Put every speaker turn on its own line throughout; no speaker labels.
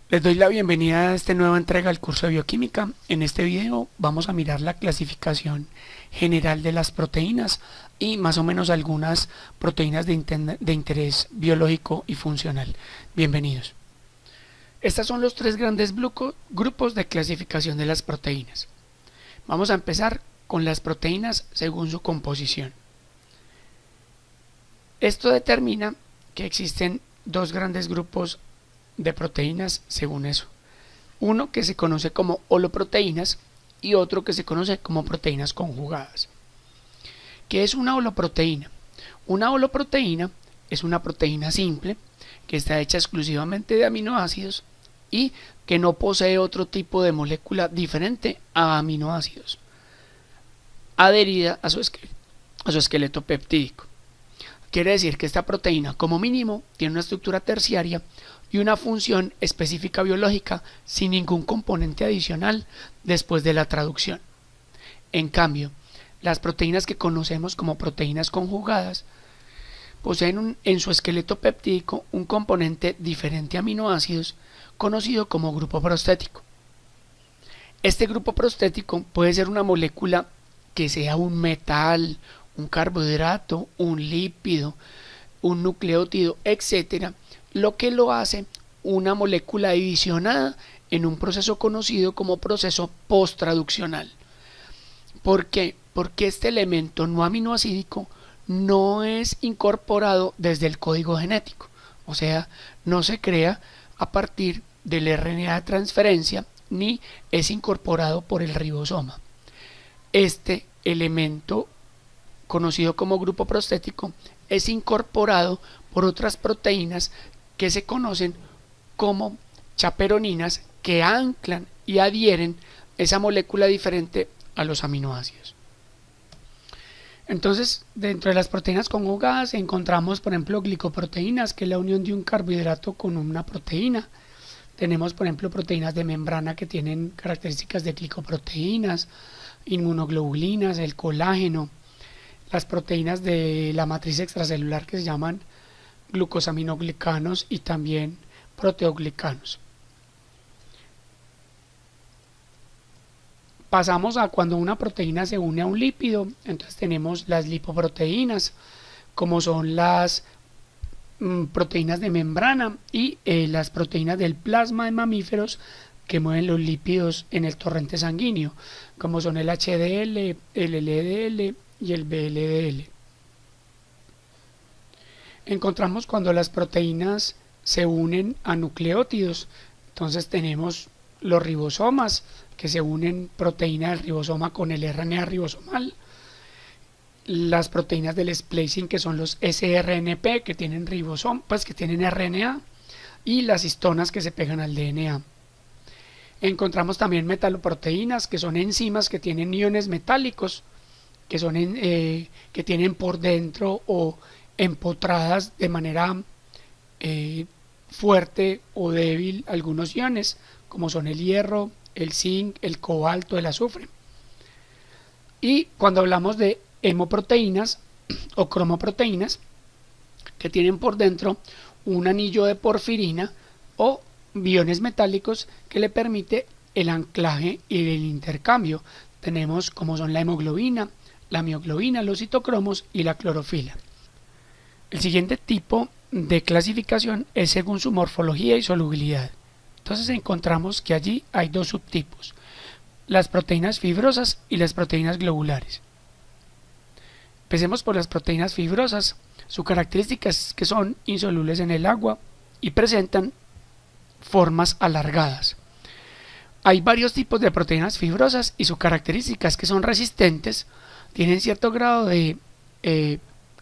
Les doy la bienvenida a esta nueva entrega del curso de bioquímica. En este video vamos a mirar la clasificación general de las proteínas y más o menos algunas proteínas de interés biológico y funcional. Bienvenidos. Estos son los tres grandes grupos de clasificación de las proteínas. Vamos a empezar con las proteínas según su composición. Esto determina que existen dos grandes grupos de proteínas según eso. Uno que se conoce como holoproteínas y otro que se conoce como proteínas conjugadas. ¿Qué es una holoproteína? Una holoproteína es una proteína simple que está hecha exclusivamente de aminoácidos y que no posee otro tipo de molécula diferente a aminoácidos, adherida a su esqueleto peptídico. Quiere decir que esta proteína, como mínimo, tiene una estructura terciaria y una función específica biológica sin ningún componente adicional después de la traducción. En cambio, las proteínas que conocemos como proteínas conjugadas poseen en su esqueleto peptídico un componente diferente a aminoácidos conocido como grupo prostético. Este grupo prostético puede ser una molécula que sea un metal, un carbohidrato, un lípido, un nucleótido, etcétera, lo que lo hace una molécula adicionada en un proceso conocido como proceso posttraduccional. ¿Por qué? Porque este elemento no aminoacídico no es incorporado desde el código genético, o sea, no se crea a partir del RNA de transferencia ni es incorporado por el ribosoma. Este elemento conocido como grupo prostético es incorporado por otras proteínas que se conocen como chaperoninas que anclan y adhieren esa molécula diferente a los aminoácidos. Entonces, dentro de las proteínas conjugadas encontramos, por ejemplo, glicoproteínas, que es la unión de un carbohidrato con una proteína. Tenemos, por ejemplo, proteínas de membrana que tienen características de glicoproteínas, inmunoglobulinas, el colágeno, las proteínas de la matriz extracelular que se llaman glucosaminoglicanos y también proteoglicanos. Pasamos a cuando una proteína se une a un lípido, entonces tenemos las lipoproteínas, como son las proteínas de membrana y las proteínas del plasma de mamíferos que mueven los lípidos en el torrente sanguíneo, como son el HDL, el LDL y el VLDL. Encontramos cuando las proteínas se unen a nucleótidos, entonces tenemos los ribosomas que se unen proteína del ribosoma con el RNA ribosomal, las proteínas del splicing que son los sRNP que tienen ribosoma, pues que tienen RNA, y las histonas que se pegan al DNA. Encontramos también metaloproteínas que son enzimas que tienen iones metálicos que son que tienen por dentro o empotradas de manera fuerte o débil algunos iones como son el hierro, el zinc, el cobalto, el azufre. Y cuando hablamos de hemoproteínas o cromoproteínas que tienen por dentro un anillo de porfirina o iones metálicos que le permite el anclaje y el intercambio. Tenemos como son la hemoglobina, la mioglobina, los citocromos y la clorofila. El siguiente tipo de clasificación es según su morfología y solubilidad. Entonces encontramos que allí hay dos subtipos, las proteínas fibrosas y las proteínas globulares. Empecemos por las proteínas fibrosas. Su característica es que son insolubles en el agua y presentan formas alargadas. Hay varios tipos de proteínas fibrosas y su característica es que son resistentes, tienen cierto grado de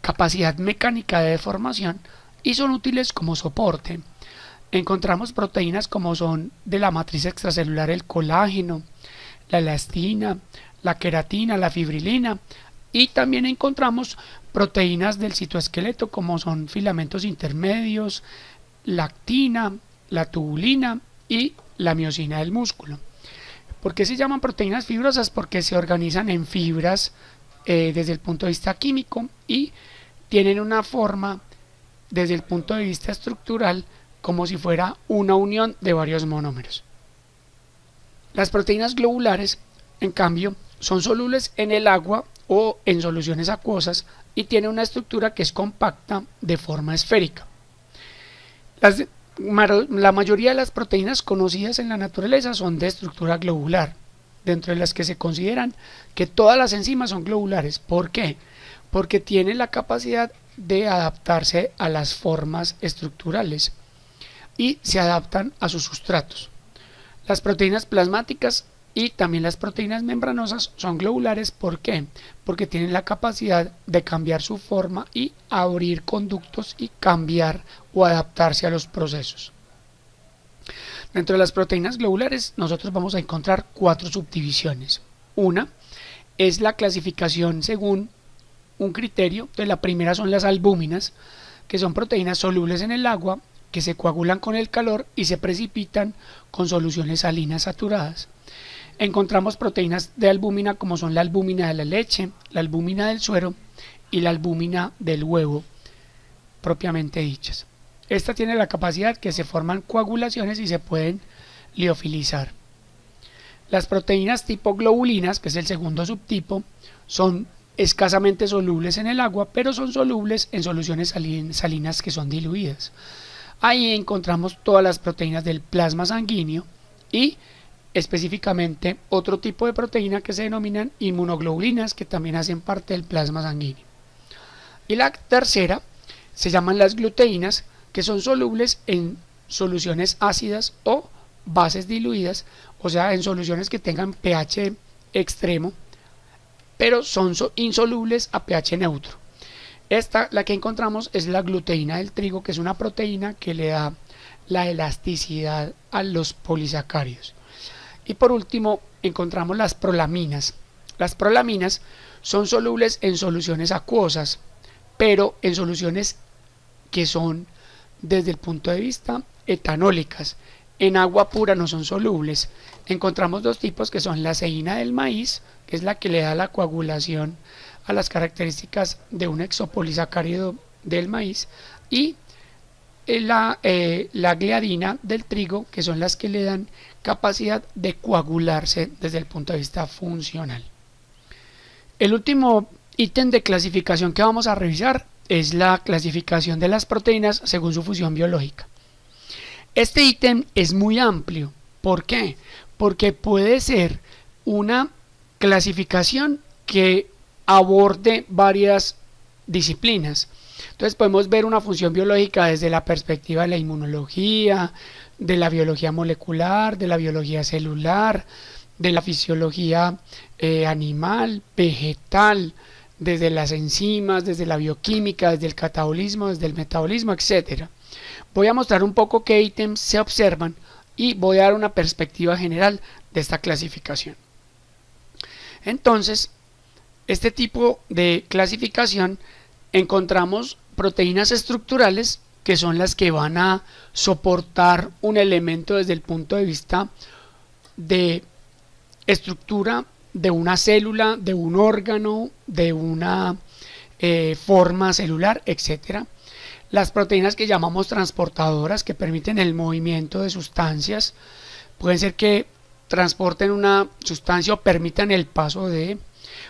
capacidad mecánica de deformación y son útiles como soporte. Encontramos proteínas como son de la matriz extracelular el colágeno, la elastina, la queratina, la fibrilina, y también encontramos proteínas del citoesqueleto como son filamentos intermedios, la actina, la tubulina y la miosina del músculo. ¿Por qué se llaman proteínas fibrosas? Porque se organizan en fibras desde el punto de vista químico y tienen una forma desde el punto de vista estructural como si fuera una unión de varios monómeros. Las proteínas globulares, en cambio, son solubles en el agua o en soluciones acuosas y tienen una estructura que es compacta de forma esférica. La mayoría de las proteínas conocidas en la naturaleza son de estructura globular, dentro de las que se consideran que todas las enzimas son globulares. ¿Por qué? Porque tienen la capacidad de adaptarse a las formas estructurales y se adaptan a sus sustratos. Las proteínas plasmáticas y también las proteínas membranosas son globulares. ¿Por qué? Porque tienen la capacidad de cambiar su forma y abrir conductos y cambiar o adaptarse a los procesos. Dentro de las proteínas globulares nosotros vamos a encontrar 4 subdivisiones. Una es la clasificación según un criterio. Entonces, la primera son las albúminas, que son proteínas solubles en el agua, que se coagulan con el calor y se precipitan con soluciones salinas saturadas. Encontramos proteínas de albúmina como son la albúmina de la leche, la albúmina del suero y la albúmina del huevo propiamente dichas. Esta tiene la capacidad que se forman coagulaciones y se pueden liofilizar. Las proteínas tipo globulinas, que es el segundo subtipo, son escasamente solubles en el agua, pero son solubles en soluciones salinas que son diluidas. Ahí encontramos todas las proteínas del plasma sanguíneo y específicamente otro tipo de proteína que se denominan inmunoglobulinas, que también hacen parte del plasma sanguíneo. Y la tercera se llaman las gluteínas, que son solubles en soluciones ácidas o bases diluidas, o sea, en soluciones que tengan pH extremo, pero son insolubles a pH neutro. Esta, la que encontramos, es la gluteína del trigo, que es una proteína que le da la elasticidad a los polisacáridos. Y por último encontramos las prolaminas. Las prolaminas son solubles en soluciones acuosas, pero en soluciones que son desde el punto de vista etanólicas. En agua pura no son solubles. Encontramos 2 tipos, que son la ceína del maíz, que es la que le da la coagulación a las características de un exopolisacárido del maíz, y la gliadina del trigo, que son las que le dan capacidad de coagularse desde el punto de vista funcional. El último ítem de clasificación que vamos a revisar es la clasificación de las proteínas según su función biológica. Este ítem es muy amplio. ¿Por qué? Porque puede ser una clasificación que aborde varias disciplinas. Entonces podemos ver una función biológica desde la perspectiva de la inmunología, de la biología molecular, de la biología celular, de la fisiología animal, vegetal, desde las enzimas, desde la bioquímica, desde el catabolismo, desde el metabolismo, etc. Voy a mostrar un poco qué ítems se observan y voy a dar una perspectiva general de esta clasificación. Entonces, este tipo de clasificación, encontramos proteínas estructurales, que son las que van a soportar un elemento desde el punto de vista de estructura de una célula, de un órgano, de una forma celular, etc. Las proteínas que llamamos transportadoras, que permiten el movimiento de sustancias, pueden ser que transporten una sustancia o permitan el paso de.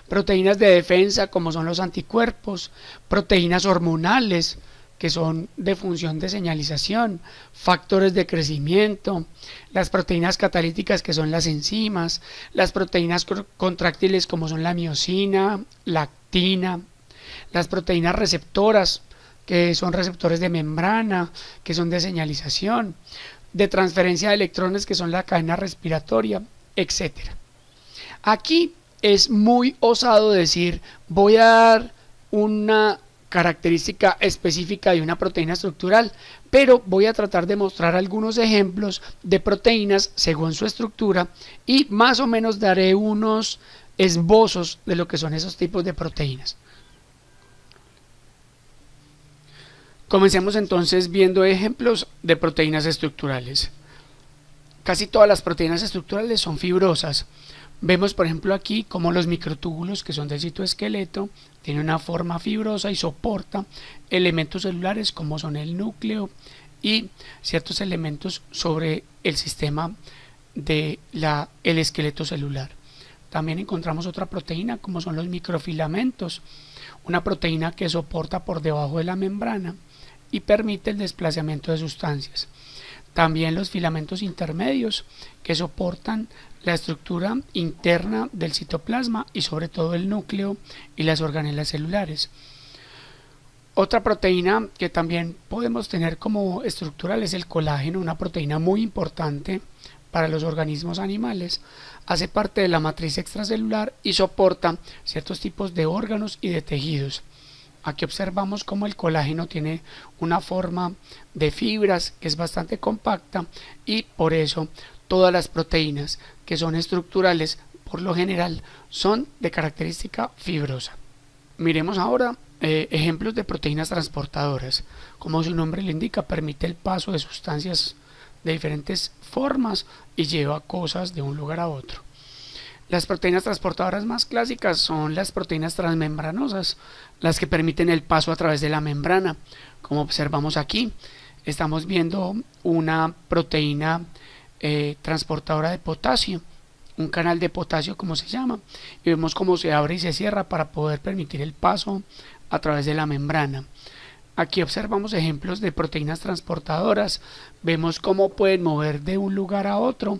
Proteínas de defensa, como son los anticuerpos, proteínas hormonales, que son de función de señalización, factores de crecimiento, las proteínas catalíticas, que son las enzimas, las proteínas contráctiles, como son la miosina, la actina, las proteínas receptoras, que son receptores de membrana, que son de señalización, de transferencia de electrones, que son la cadena respiratoria, etc. Aquí es muy osado decir, voy a dar una característica específica de una proteína estructural, pero voy a tratar de mostrar algunos ejemplos de proteínas según su estructura y más o menos daré unos esbozos de lo que son esos tipos de proteínas. Comencemos entonces viendo ejemplos de proteínas estructurales. Casi todas las proteínas estructurales son fibrosas. Vemos por ejemplo aquí como los microtúbulos, que son del citoesqueleto, tienen una forma fibrosa y soporta elementos celulares como son el núcleo, y ciertos elementos sobre el sistema de el esqueleto celular. También encontramos otra proteína como son los microfilamentos, una proteína que soporta por debajo de la membrana y permite el desplazamiento de sustancias. También los filamentos intermedios que soportan la estructura interna del citoplasma y sobre todo el núcleo y las organelas celulares. Otra proteína que también podemos tener como estructural es el colágeno, una proteína muy importante para los organismos animales. Hace parte de la matriz extracelular y soporta ciertos tipos de órganos y de tejidos. Aquí observamos cómo el colágeno tiene una forma de fibras que es bastante compacta y por eso todas las proteínas que son estructurales por lo general son de característica fibrosa. Miremos ahora ejemplos de proteínas transportadoras. Como su nombre le indica, permite el paso de sustancias de diferentes formas y lleva cosas de un lugar a otro. Las proteínas transportadoras más clásicas son las proteínas transmembranosas, las que permiten el paso a través de la membrana. Como observamos aquí, estamos viendo una proteína transportadora de potasio, un canal de potasio como se llama, y vemos cómo se abre y se cierra para poder permitir el paso a través de la membrana. Aquí observamos ejemplos de proteínas transportadoras, vemos cómo pueden mover de un lugar a otro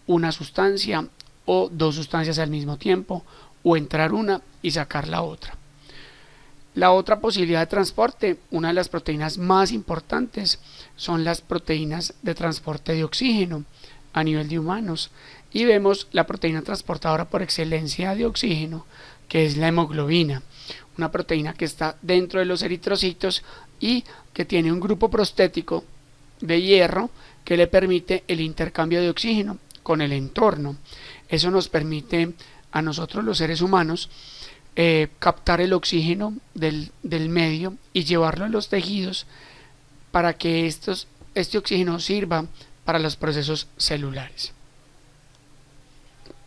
una sustancia o dos sustancias al mismo tiempo, o entrar una y sacar la otra. La otra posibilidad de transporte, una de las proteínas más importantes, son las proteínas de transporte de oxígeno a nivel de humanos, y vemos la proteína transportadora por excelencia de oxígeno, que es la hemoglobina, una proteína que está dentro de los eritrocitos y que tiene un grupo prostético de hierro que le permite el intercambio de oxígeno con el entorno. Eso nos permite a nosotros los seres humanos captar el oxígeno del medio y llevarlo a los tejidos para que este oxígeno sirva para los procesos celulares.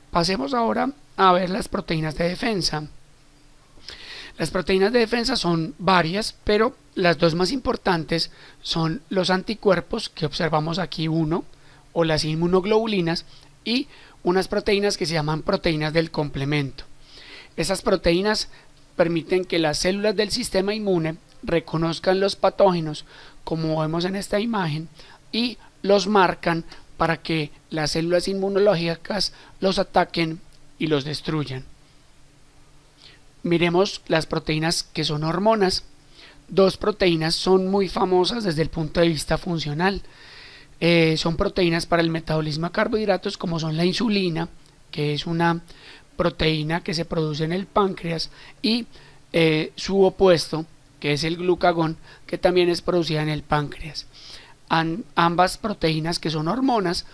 Pasemos ahora a ver las proteínas de defensa. Las proteínas de defensa son varias, pero las dos más importantes son los anticuerpos, que observamos aquí uno, o las inmunoglobulinas, y unas proteínas que se llaman proteínas del complemento. Esas proteínas permiten que las células del sistema inmune reconozcan los patógenos, como vemos en esta imagen, y los marcan para que las células inmunológicas los ataquen y los destruyan. Miremos las proteínas que son hormonas. Dos proteínas son muy famosas desde el punto de vista funcional. Son proteínas para el metabolismo de carbohidratos, como son la insulina, que es una proteína que se produce en el páncreas, y su opuesto, que es el glucagón, que también es producida en el páncreas. Ambas proteínas, que son hormonas,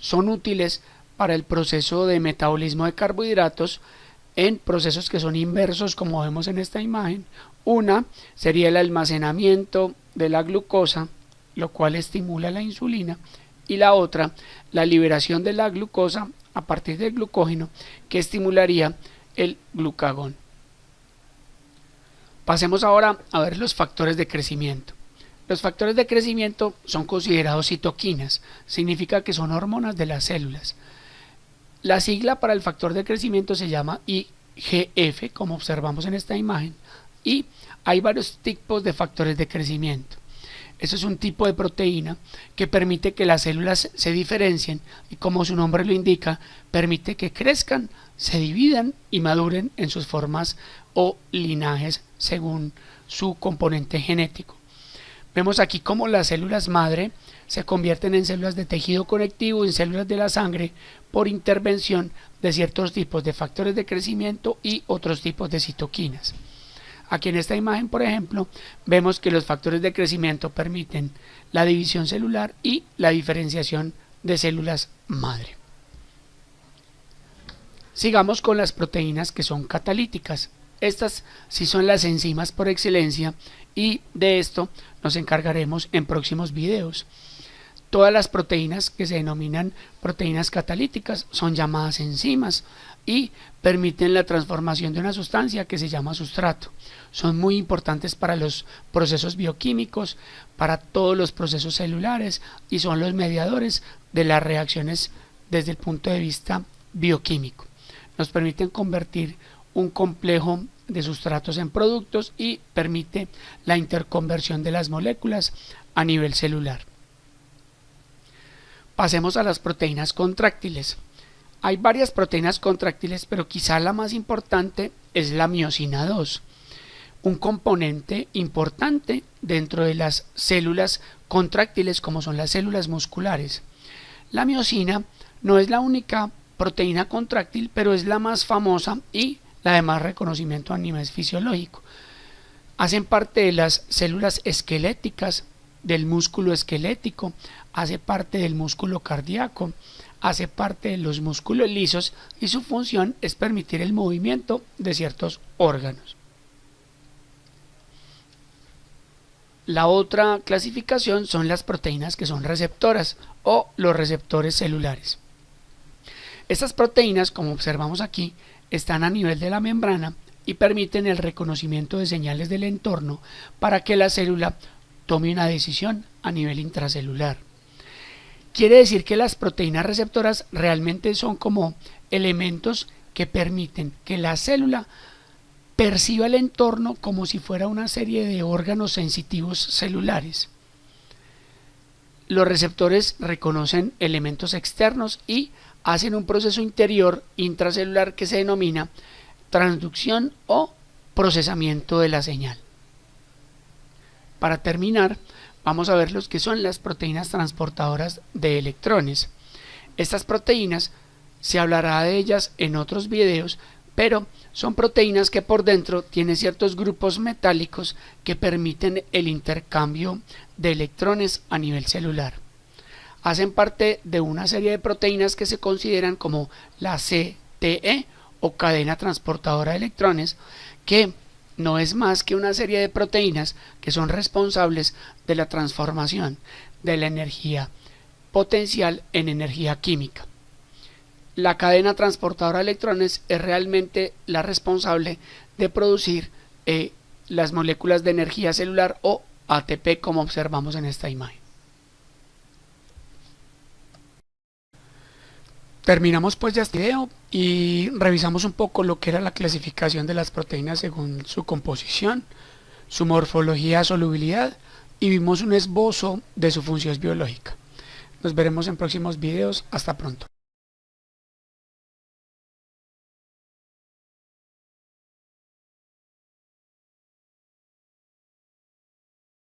son útiles para el proceso de metabolismo de carbohidratos en procesos que son inversos, como vemos en esta imagen. Una sería el almacenamiento de la glucosa, lo cual estimula la insulina, y la otra, la liberación de la glucosa a partir del glucógeno, que estimularía el glucagón. Pasemos ahora a ver los factores de crecimiento. Los factores de crecimiento son considerados citoquinas, significa que son hormonas de las células. La sigla para el factor de crecimiento se llama IGF, como observamos en esta imagen, y hay varios tipos de factores de crecimiento. Eso es un tipo de proteína que permite que las células se diferencien y, como su nombre lo indica, permite que crezcan, se dividan y maduren en sus formas o linajes según su componente genético. Vemos aquí cómo las células madre se convierten en células de tejido conectivo, en células de la sangre, por intervención de ciertos tipos de factores de crecimiento y otros tipos de citoquinas. Aquí en esta imagen, por ejemplo, vemos que los factores de crecimiento permiten la división celular y la diferenciación de células madre. Sigamos con las proteínas que son catalíticas. Estas sí son las enzimas por excelencia, y de esto nos encargaremos en próximos videos. Todas las proteínas que se denominan proteínas catalíticas son llamadas enzimas y permiten la transformación de una sustancia que se llama sustrato. Son muy importantes para los procesos bioquímicos, para todos los procesos celulares y son los mediadores de las reacciones desde el punto de vista bioquímico. Nos permiten convertir un complejo de sustratos en productos y permite la interconversión de las moléculas a nivel celular. Pasemos a las proteínas contráctiles. Hay varias proteínas contráctiles, pero quizá la más importante es la miosina 2, un componente importante dentro de las células contráctiles como son las células musculares. La miosina no es la única proteína contráctil, pero es la más famosa y la de más reconocimiento a nivel fisiológico. Hacen parte de las células esqueléticas, del músculo esquelético, hace parte del músculo cardíaco, hace parte de los músculos lisos y su función es permitir el movimiento de ciertos órganos. La otra clasificación son las proteínas que son receptoras o los receptores celulares. Estas proteínas, como observamos aquí, están a nivel de la membrana y permiten el reconocimiento de señales del entorno para que la célula tome una decisión a nivel intracelular. Quiere decir que las proteínas receptoras realmente son como elementos que permiten que la célula perciba el entorno como si fuera una serie de órganos sensitivos celulares. Los receptores reconocen elementos externos y hacen un proceso interior intracelular que se denomina transducción o procesamiento de la señal. Para terminar, vamos a ver lo que son las proteínas transportadoras de electrones. Estas proteínas, se hablará de ellas en otros videos, pero son proteínas que por dentro tienen ciertos grupos metálicos que permiten el intercambio de electrones a nivel celular. Hacen parte de una serie de proteínas que se consideran como la CTE o cadena transportadora de electrones, que no es más que una serie de proteínas que son responsables de la transformación de la energía potencial en energía química. La cadena transportadora de electrones es realmente la responsable de producir las moléculas de energía celular o ATP, como observamos en esta imagen. Terminamos pues ya este video y revisamos un poco lo que era la clasificación de las proteínas según su composición, su morfología, solubilidad y vimos un esbozo de su función biológica. Nos veremos en próximos videos. Hasta pronto.